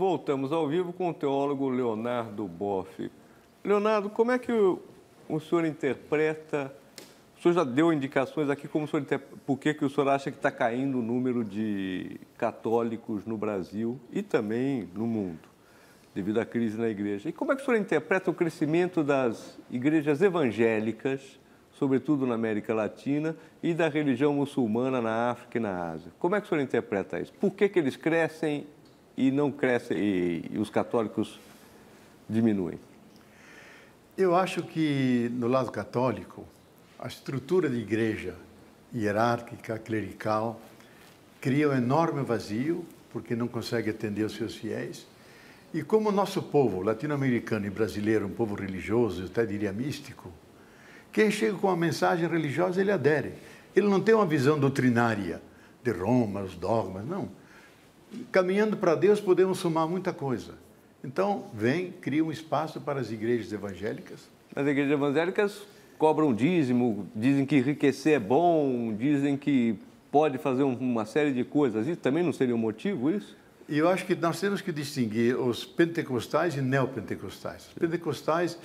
voltamos ao vivo com o teólogo Leonardo Boff. Leonardo, como é que o senhor interpreta... O senhor já deu indicações aqui como o senhor por que o senhor acha que está caindo o número de católicos no Brasil e também no mundo, devido à crise na igreja. E como é que o senhor interpreta o crescimento das igrejas evangélicas, sobretudo na América Latina, e da religião muçulmana na África e na Ásia? Como é que o senhor interpreta isso? Por que eles crescem e não crescem e os católicos diminuem? Eu acho que, no lado católico, a estrutura de igreja hierárquica, clerical, cria um enorme vazio, porque não consegue atender os seus fiéis. E como o nosso povo, latino-americano e brasileiro, um povo religioso, eu até diria místico, quem chega com uma mensagem religiosa, ele adere. Ele não tem uma visão doutrinária de Roma, os dogmas, não. Caminhando para Deus, podemos somar muita coisa. Então, cria um espaço para as igrejas evangélicas. As igrejas evangélicas cobram dízimo, dizem que enriquecer é bom, dizem que pode fazer uma série de coisas. Isso também não seria um motivo, isso? E eu acho que nós temos que distinguir os pentecostais e neopentecostais. Os pentecostais,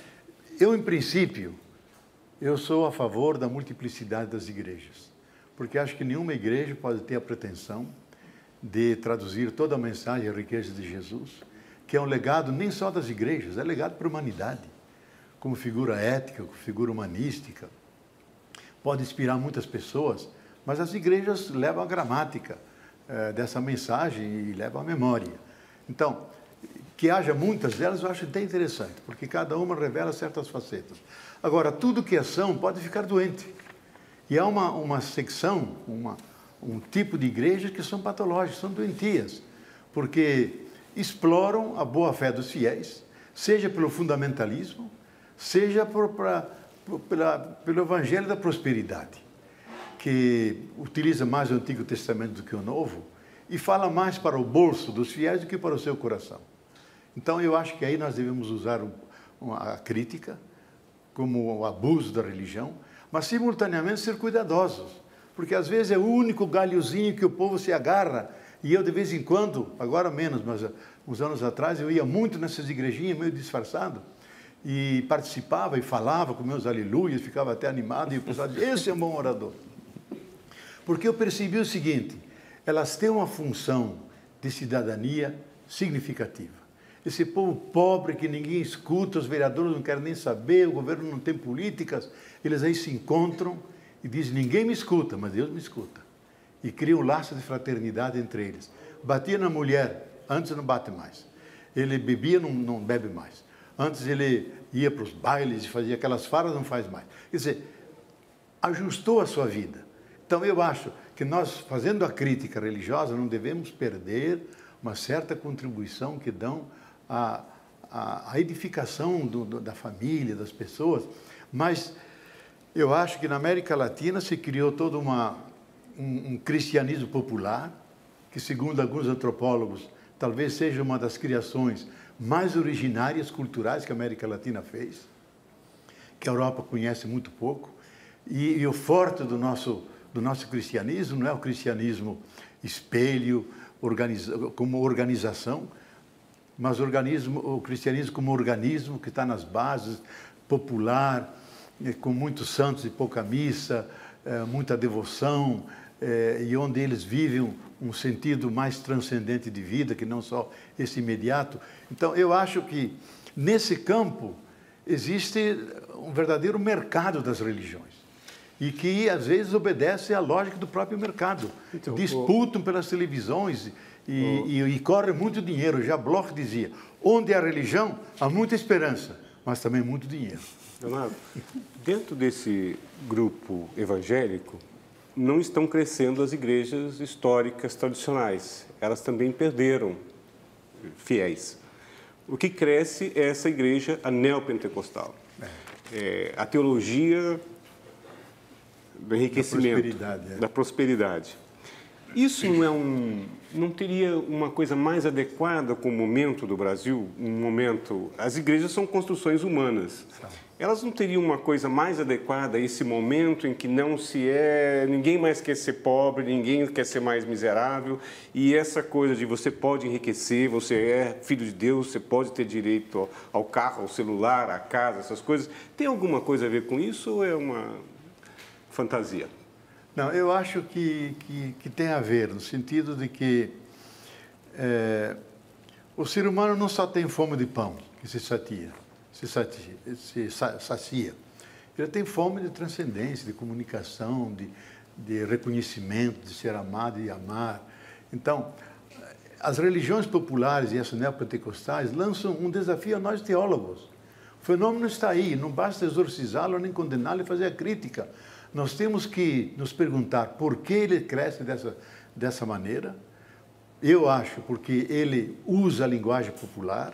em princípio, eu sou a favor da multiplicidade das igrejas, porque acho que nenhuma igreja pode ter a pretensão de traduzir toda a mensagem e a riqueza de Jesus, que é um legado nem só das igrejas, é legado para a humanidade, como figura ética, como figura humanística. Pode inspirar muitas pessoas, mas as igrejas levam a gramática dessa mensagem e levam a memória. Então, que haja muitas delas, eu acho até interessante, porque cada uma revela certas facetas. Agora, tudo que é são pode ficar doente. E há uma secção, um tipo de igrejas que são patológicas, são doentias, porque exploram a boa-fé dos fiéis, seja pelo fundamentalismo, seja pelo evangelho da prosperidade, que utiliza mais o Antigo Testamento do que o Novo e fala mais para o bolso dos fiéis do que para o seu coração. Então, eu acho que aí nós devemos usar a crítica como o abuso da religião, mas simultaneamente ser cuidadosos, porque às vezes é o único galhozinho que o povo se agarra, e eu de vez em quando, agora menos, mas uns anos atrás, eu ia muito nessas igrejinhas, meio disfarçado, e participava e falava com meus aleluias, ficava até animado, e o pessoal dizia, esse é um bom orador. Porque eu percebi o seguinte, elas têm uma função de cidadania significativa. Esse povo pobre que ninguém escuta, os vereadores não querem nem saber, o governo não tem políticas, eles aí se encontram e dizem, ninguém me escuta, mas Deus me escuta. E cria um laço de fraternidade entre eles. Batia na mulher, antes não bate mais. Ele bebia, não bebe mais. Antes ele ia para os bailes e fazia aquelas farras, não faz mais. Quer dizer, ajustou a sua vida. Então eu acho que nós, fazendo a crítica religiosa, não devemos perder uma certa contribuição que dão à edificação da família, das pessoas. Mas eu acho que na América Latina se criou todo um cristianismo popular, que segundo alguns antropólogos, talvez seja uma das criações mais originárias culturais que a América Latina fez, que a Europa conhece muito pouco, e o forte do nosso cristianismo não é o cristianismo espelho, como organização, mas o cristianismo como organismo que está nas bases, popular, com muitos santos e pouca missa, muita devoção, e onde eles vivem um sentido mais transcendente de vida, que não só esse imediato. Então, eu acho que, nesse campo, existe um verdadeiro mercado das religiões, e que, às vezes, obedece à lógica do próprio mercado. Então, disputam pelas televisões e corre muito dinheiro. Já Bloch dizia, onde há religião, há muita esperança, mas também muito dinheiro. Leonardo, dentro desse grupo evangélico, não estão crescendo as igrejas históricas tradicionais. Elas também perderam fiéis. O que cresce é essa igreja, a neopentecostal. A teologia do enriquecimento, da prosperidade. Isso não teria uma coisa mais adequada com o momento do Brasil? As igrejas são construções humanas. Elas não teriam uma coisa mais adequada a esse momento em que ninguém mais quer ser pobre, ninguém quer ser mais miserável, e essa coisa de você pode enriquecer, você é filho de Deus, você pode ter direito ao carro, ao celular, à casa, essas coisas. Tem alguma coisa a ver com isso ou é uma fantasia? Não, eu acho que tem a ver, no sentido de que o ser humano não só tem fome de pão, que se sacia. Ele tem fome de transcendência, de comunicação, de reconhecimento, de ser amado e amar. Então, as religiões populares e essas neopentecostais lançam um desafio a nós teólogos. O fenômeno está aí, não basta exorcizá-lo, nem condená-lo e fazer a crítica. Nós temos que nos perguntar por que ele cresce dessa maneira. Eu acho porque ele usa a linguagem popular,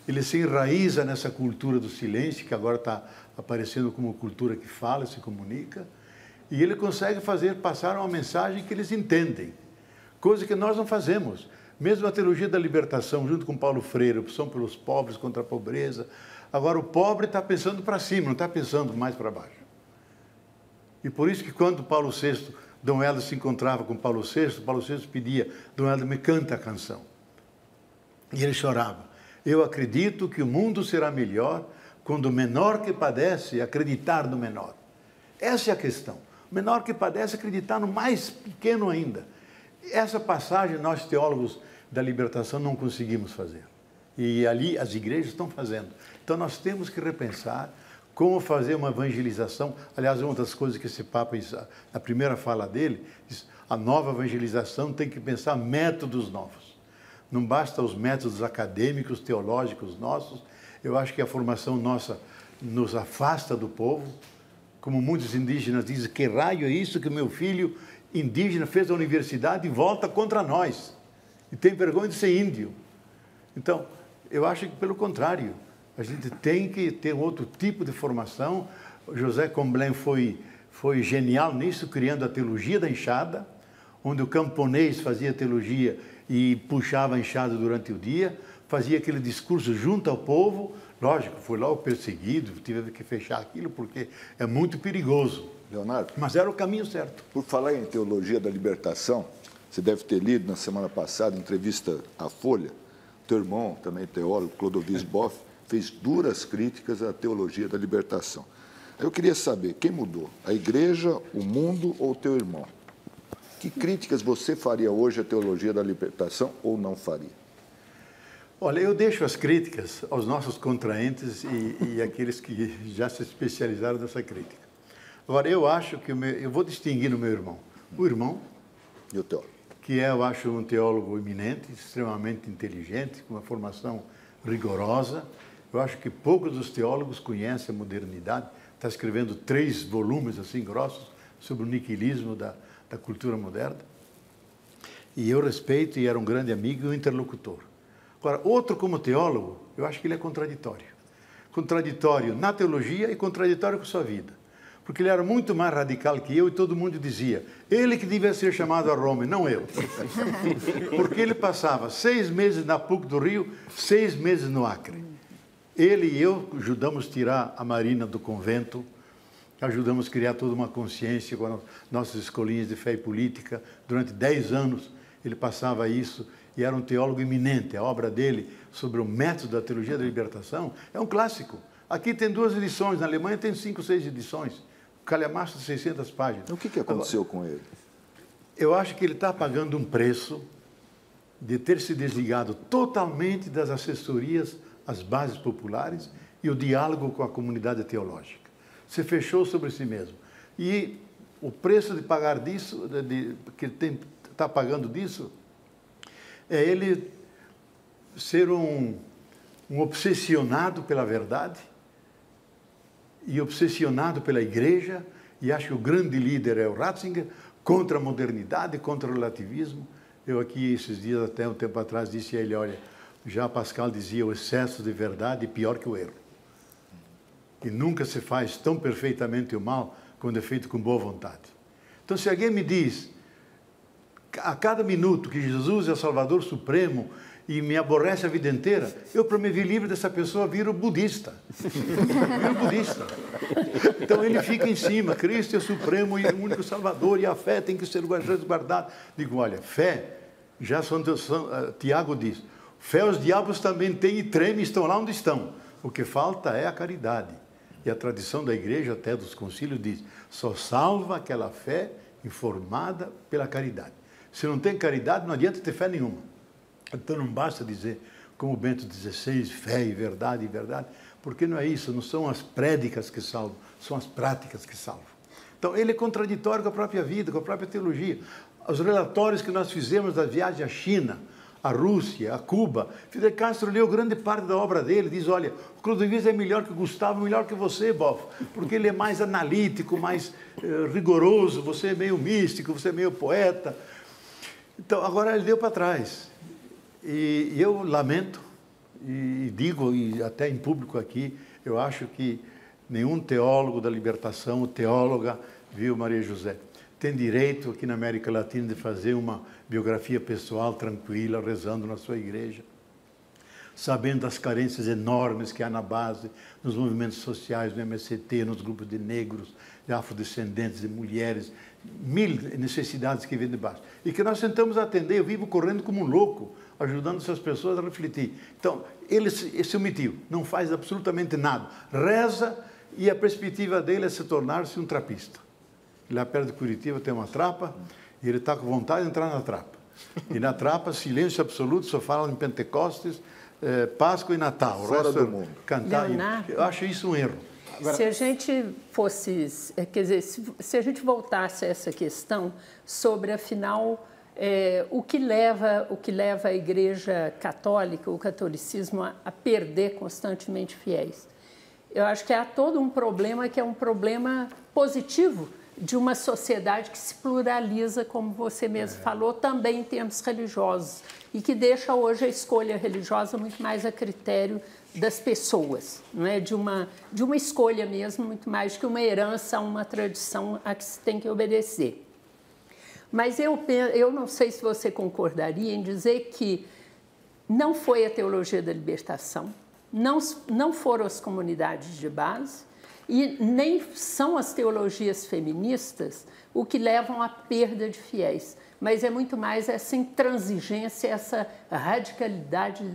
ele se enraiza nessa cultura do silêncio, que agora está aparecendo como cultura que fala, se comunica, e ele consegue passar uma mensagem que eles entendem, coisa que nós não fazemos. Mesmo a teologia da libertação, junto com Paulo Freire, opção pelos pobres contra a pobreza, agora o pobre está pensando para cima, não está pensando mais para baixo. E por isso que quando Paulo VI, Dom Helder se encontrava com Paulo VI pedia, Dom Helder, me canta a canção. E ele chorava. Eu acredito que o mundo será melhor quando o menor que padece acreditar no menor. Essa é a questão. O menor que padece acreditar no mais pequeno ainda. Essa passagem nós, teólogos da libertação, não conseguimos fazer. E ali as igrejas estão fazendo. Então nós temos que repensar como fazer uma evangelização. Aliás, uma das coisas que esse Papa, na primeira fala dele, diz, a nova evangelização tem que pensar métodos novos. Não basta os métodos acadêmicos, teológicos nossos. Eu acho que a formação nossa nos afasta do povo. Como muitos indígenas dizem, que raio é isso que meu filho indígena fez a universidade e volta contra nós? E tem vergonha de ser índio. Então, eu acho que pelo contrário, a gente tem que ter outro tipo de formação. José Comblain foi genial nisso, criando a teologia da enxada, onde o camponês fazia teologia e puxava a enxada durante o dia, fazia aquele discurso junto ao povo. Lógico, foi logo perseguido, teve que fechar aquilo porque é muito perigoso. Leonardo, mas era o caminho certo. Por falar em teologia da libertação, você deve ter lido na semana passada, em entrevista à Folha, teu irmão, também teólogo, Clodovis Boff, fez duras críticas à teologia da libertação. Eu queria saber, quem mudou? A igreja, o mundo ou o teu irmão? Que críticas você faria hoje à teologia da libertação ou não faria? Olha, eu deixo as críticas aos nossos contraentes e aqueles que já se especializaram nessa crítica. Agora, eu acho que eu vou distinguir no meu irmão. O irmão, e o teólogo, que eu acho um teólogo eminente, extremamente inteligente, com uma formação rigorosa. Eu acho que poucos dos teólogos conhecem a modernidade. Está escrevendo 3 volumes assim grossos sobre o niquilismo da cultura moderna. E eu respeito e era um grande amigo e um interlocutor. Agora, outro como teólogo, eu acho que ele é contraditório. Contraditório na teologia e contraditório com sua vida. Porque ele era muito mais radical que eu e todo mundo dizia, ele que devia ser chamado a Roma, não eu. Porque ele passava 6 meses na PUC do Rio, 6 meses no Acre. Ele e eu ajudamos a tirar a Marina do convento, ajudamos a criar toda uma consciência com as nossas escolinhas de fé e política. Durante 10 anos ele passava isso e era um teólogo eminente. A obra dele sobre o método da teologia da libertação é um clássico. Aqui tem 2 edições, na Alemanha tem 5, 6 edições. O calhamaço de 600 páginas. Então, o que aconteceu com ele? Eu acho que ele está pagando um preço de ter se desligado totalmente das assessorias às bases populares e o diálogo com a comunidade teológica. Se fechou sobre si mesmo. E o preço de pagar disso, que ele está pagando disso, é ele ser um obsessionado pela verdade e obsessionado pela igreja, e acho que o grande líder é o Ratzinger, contra a modernidade, contra o relativismo. Eu aqui, esses dias, até um tempo atrás, disse a ele, olha, já Pascal dizia, o excesso de verdade é pior que o erro. E nunca se faz tão perfeitamente o mal quando é feito com boa vontade. Então, se alguém me diz, a cada minuto que Jesus é o Salvador Supremo e me aborrece a vida inteira, eu, para me ver livre dessa pessoa, viro budista. Viro budista. Então ele fica em cima, Cristo é Supremo e o único Salvador, e a fé tem que ser resguardada. Digo, olha, fé, Tiago diz, fé os diabos também têm e tremem, estão lá onde estão. O que falta é a caridade. E a tradição da igreja, até dos concílios, diz, só salva aquela fé informada pela caridade. Se não tem caridade, não adianta ter fé nenhuma. Então não basta dizer, como Bento XVI, fé e verdade, porque não é isso, não são as prédicas que salvam, são as práticas que salvam. Então ele é contraditório com a própria vida, com a própria teologia. Os relatórios que nós fizemos da viagem à China, à Rússia, a Cuba, Fidel Castro leu grande parte da obra dele, diz, olha, o Clodovis é melhor que o Gustavo, melhor que você, Boff, porque ele é mais analítico, mais rigoroso, você é meio místico, você é meio poeta. Então, agora ele deu para trás. E eu lamento, e digo, e até em público aqui, eu acho que nenhum teólogo da libertação, teóloga, viu, Maria José, tem direito aqui na América Latina de fazer uma biografia pessoal tranquila, rezando na sua igreja, sabendo das carências enormes que há na base, nos movimentos sociais, no MST, nos grupos de negros, de afrodescendentes, de mulheres, mil necessidades que vêm de baixo. E que nós tentamos atender, eu vivo correndo como um louco, ajudando essas pessoas a refletir. Então, ele se omitiu, não faz absolutamente nada, reza, e a perspectiva dele é se tornar-se um trapista. Lá perto de Curitiba tem uma trapa, e ele está com vontade de entrar na trapa. E na trapa, silêncio absoluto, só fala em Pentecostes, Páscoa e Natal. Fora do mundo. Cantar. Eu acho isso um erro. Agora, se a gente fosse, quer dizer, se a gente voltasse a essa questão sobre, afinal, o que leva a Igreja Católica, o catolicismo, a perder constantemente fiéis. Eu acho que há todo um problema que é um problema positivo de uma sociedade que se pluraliza, como você mesmo falou, também em termos religiosos, e que deixa hoje a escolha religiosa muito mais a critério das pessoas, não é? De uma escolha mesmo, muito mais que uma herança, uma tradição a que se tem que obedecer. Mas eu não sei se você concordaria em dizer que não foi a teologia da libertação, não foram as comunidades de base, e nem são as teologias feministas o que levam à perda de fiéis, mas é muito mais essa intransigência, essa radicalidade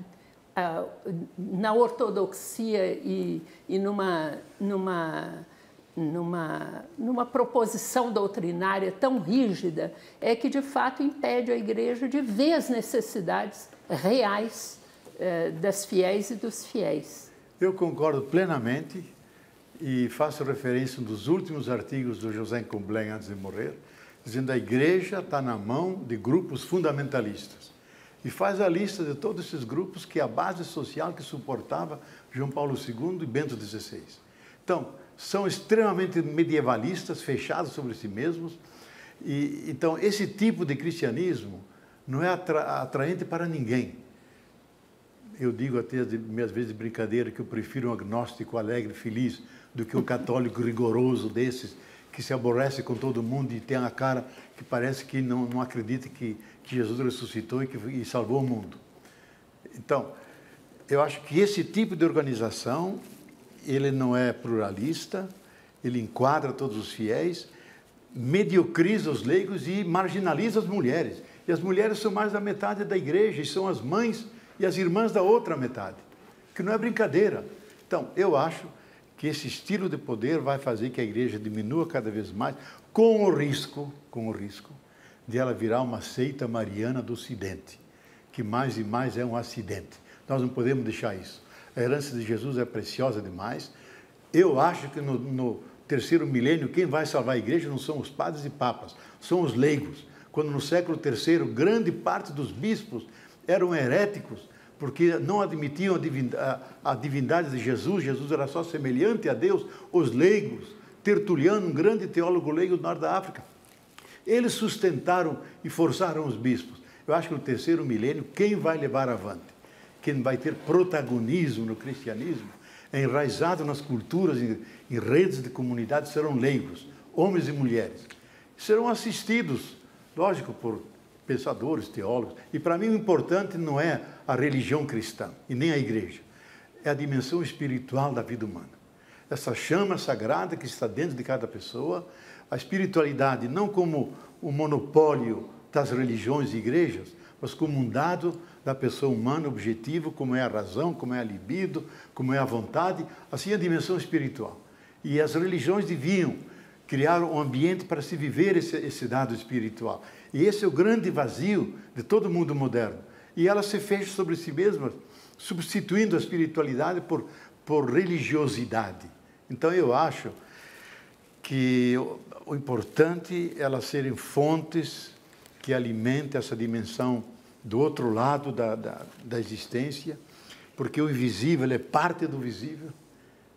na ortodoxia e numa proposição doutrinária tão rígida, é que de fato impede a Igreja de ver as necessidades reais das fiéis e dos fiéis. Eu concordo plenamente e faço referência a um dos últimos artigos do José Comblain antes de morrer, dizendo que a Igreja está na mão de grupos fundamentalistas. E faz a lista de todos esses grupos que é a base social que suportava João Paulo II e Bento XVI. Então, são extremamente medievalistas, fechados sobre si mesmos. E, então, esse tipo de cristianismo não é atraente para ninguém. Eu digo até, às vezes, de brincadeira, que eu prefiro um agnóstico alegre, feliz, do que um católico rigoroso desses, que se aborrece com todo mundo e tem a cara que parece que não acredita que Jesus ressuscitou e salvou o mundo. Então, eu acho que esse tipo de organização, ele não é pluralista, ele enquadra todos os fiéis, mediocriza os leigos e marginaliza as mulheres. E as mulheres são mais da metade da igreja, e são as mães e as irmãs da outra metade, que não é brincadeira. Então, eu acho que esse estilo de poder vai fazer que a igreja diminua cada vez mais, com o risco de ela virar uma seita mariana do Ocidente, que mais e mais é um acidente. Nós não podemos deixar isso. A herança de Jesus é preciosa demais. Eu acho que no terceiro milênio, quem vai salvar a igreja não são os padres e papas, são os leigos. Quando no século III, grande parte dos bispos eram heréticos, porque não admitiam a divindade de Jesus, Jesus era só semelhante a Deus. Os leigos, Tertuliano, um grande teólogo leigo do norte da África, eles sustentaram e forçaram os bispos. Eu acho que no terceiro milênio, quem vai levar avante, quem vai ter protagonismo no cristianismo, enraizado nas culturas e em redes de comunidade, serão leigos, homens e mulheres. Serão assistidos, lógico, por pensadores, teólogos. E para mim o importante não é a religião cristã e nem a igreja. É a dimensão espiritual da vida humana. Essa chama sagrada que está dentro de cada pessoa, a espiritualidade não como um monopólio das religiões e igrejas, mas como um dado da pessoa humana objetivo, como é a razão, como é a libido, como é a vontade, assim a dimensão espiritual. E as religiões deviam criar um ambiente para se viver esse dado espiritual. E esse é o grande vazio de todo o mundo moderno. E ela se fecha sobre si mesma, substituindo a espiritualidade por religiosidade. Então, eu acho que o importante é elas serem fontes que alimentem essa dimensão do outro lado da existência, porque o invisível é parte do visível,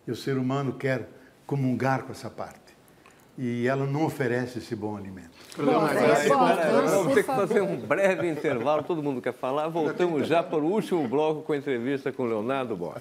e o ser humano quer comungar com essa parte. E ela não oferece esse bom alimento. Vamos ter que fazer um breve intervalo. Todo mundo quer falar. Voltamos já para o último bloco com a entrevista com Leonardo Boff.